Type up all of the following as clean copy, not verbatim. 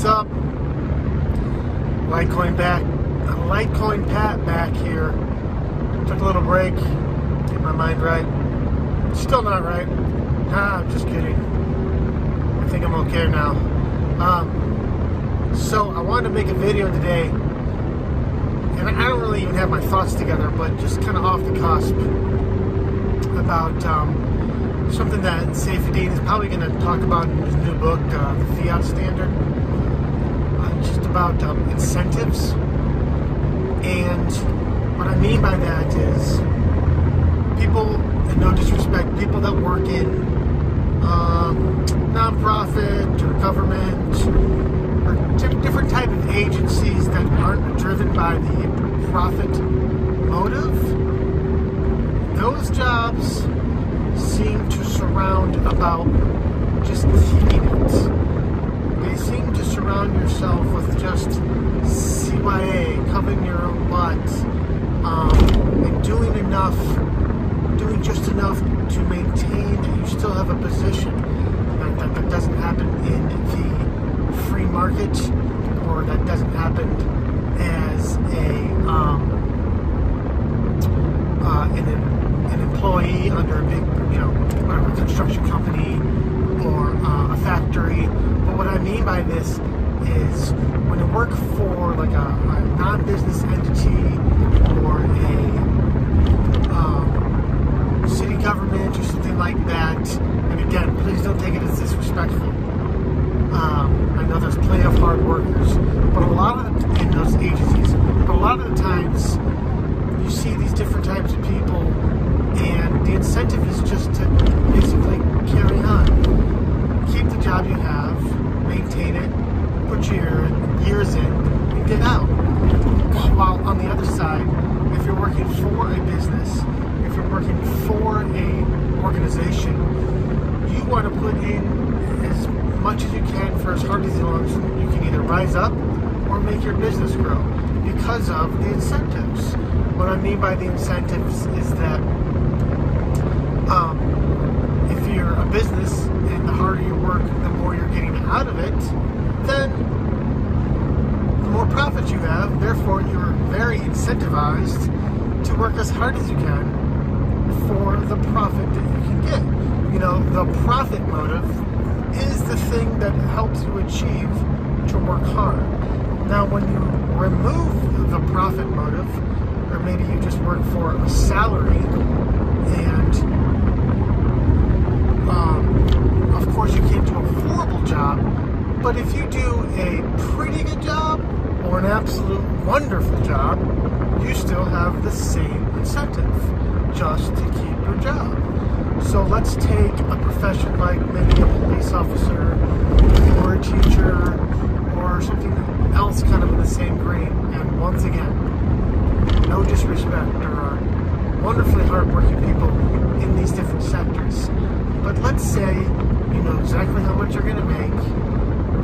up? Litecoin Pat back here. Took a little break, get my mind right. Still not right. I'm just kidding. I think I'm okay now. So I wanted to make a video today, and I don't really even have my thoughts together, but just kind of off the cusp about something that Saifedean is probably going to talk about in his new book, The Fiat Standard. Just about incentives. And what I mean by that is people, and no disrespect, people that work in nonprofit or government or different type of agencies that aren't driven by the profit motive. Those jobs seem to surround about just keeping it. They seem to surround yourself with just CYA, covering your own butt, and doing just enough to maintain that you still have a position. That doesn't happen in the free market, or that doesn't happen as an employee under a big, whatever, construction company or a factory. But what I mean by this is when you work for like a non-business entity or a city government or something like that, and again, please don't take it as disrespectful. I know there's plenty of hard workers, but a lot of the times you see these different types of people, and the incentive is just to basically carry on, keep the job you have, maintain it, put your years in, and get out. While on the other side, if you're working for a business, if you're working for a organization, you want to put in as much as you can for as hard as long as you can either rise up or make your business grow because of the incentives. What I mean by the incentives is that if you're a business and the harder you work, the more you're getting out of it, then the more profits you have. Therefore, you're very incentivized to work as hard as you can for the profit that you can get. The profit motive is the thing that helps you achieve to work hard. Now, when you remove the profit motive, or maybe you just work for a salary, and of course you can't do a horrible job, but if you do a pretty good job or an absolute wonderful job, you still have the same incentive just to keep your job. So let's take a profession like maybe a police officer or a teacher or something else kind of in the same grade. And once again, no disrespect, there are wonderfully hardworking people in these different sectors. But let's say you know exactly how much you're going to make,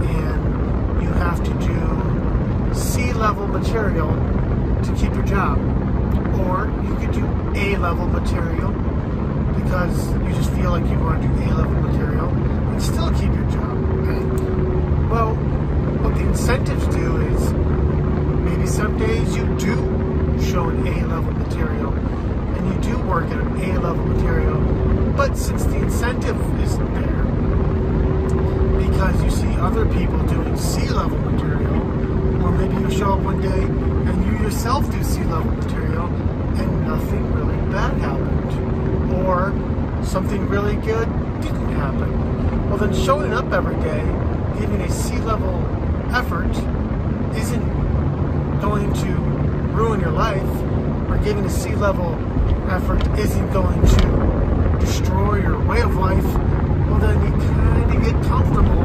and you have to do C-level material to keep your job. Or you could do A-level material because you just feel like you want to do A-level material and still keep your job. Okay? Well, what the incentives do is maybe some days you do show an A-level material and you do work at an A-level material, but since the incentive isn't there because you see other people doing C-level material, or maybe you show up one day and you yourself do C-level material and nothing really bad happened, or something really good didn't happen. Well, then showing up every day, giving a C-level effort isn't going to ruin your life, or giving a C-level effort isn't going to destroy your way of life. Well, then you kind of get comfortable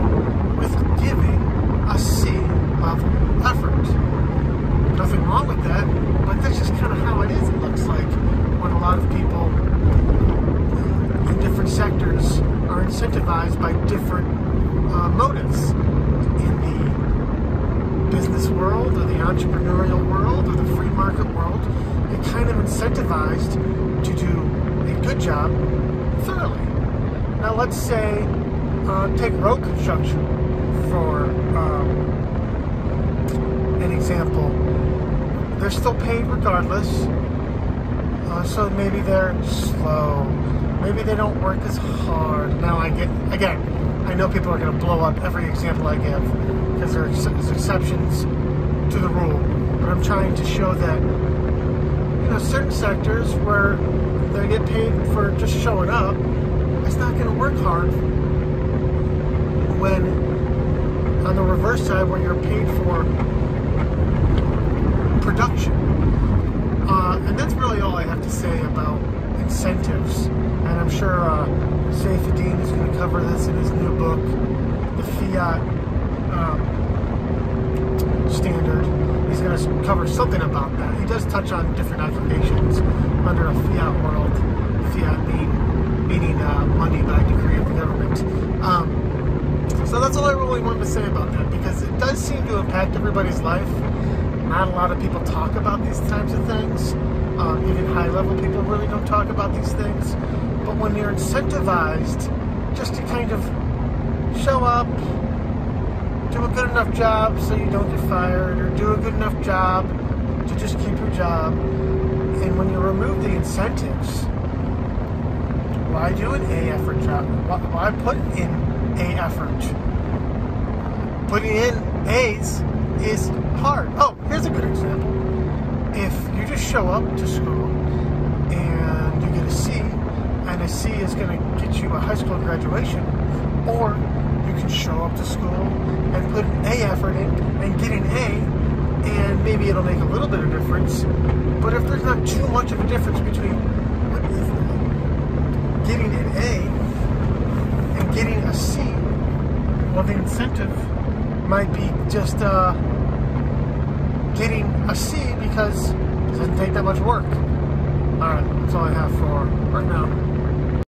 with giving a C-level effort. Nothing wrong with that, but that's just kind of how it is, it looks like, when a lot of people in different sectors are incentivized by different motives. In the business world, or the entrepreneurial world, or the free market world, you're kind of incentivized to do a good job thoroughly. Now let's say, take road construction for example, they're still paid regardless. So maybe they're slow. Maybe they don't work as hard. Now I know people are going to blow up every example I give because there's exceptions to the rule. But I'm trying to show that, certain sectors where they get paid for just showing up, it's not going to work hard. When on the reverse side, where you're paid for production. And that's really all I have to say about incentives. And I'm sure Saifedean is going to cover this in his new book, The Fiat Standard. He's going to cover something about that. He does touch on different occupations under a fiat world. Fiat meaning money by decree of the government. So that's all I really wanted to say about that, because it does seem to impact everybody's life. Not a lot of people talk about these types of things. Even high-level people really don't talk about these things. But when you're incentivized just to kind of show up, do a good enough job so you don't get fired, or do a good enough job to just keep your job, and when you remove the incentives, why do an A effort job? Why put in A effort? Putting in A's is hard. Oh, here's a good example. If you just show up to school and you get a C, and a C is going to get you a high school graduation, or you can show up to school and put an A effort in and get an A, and maybe it'll make a little bit of difference. But if there's not too much of a difference between getting an A and getting a C, well, the incentive might be just getting a C because it doesn't take that much work. Alright, that's all I have for right now.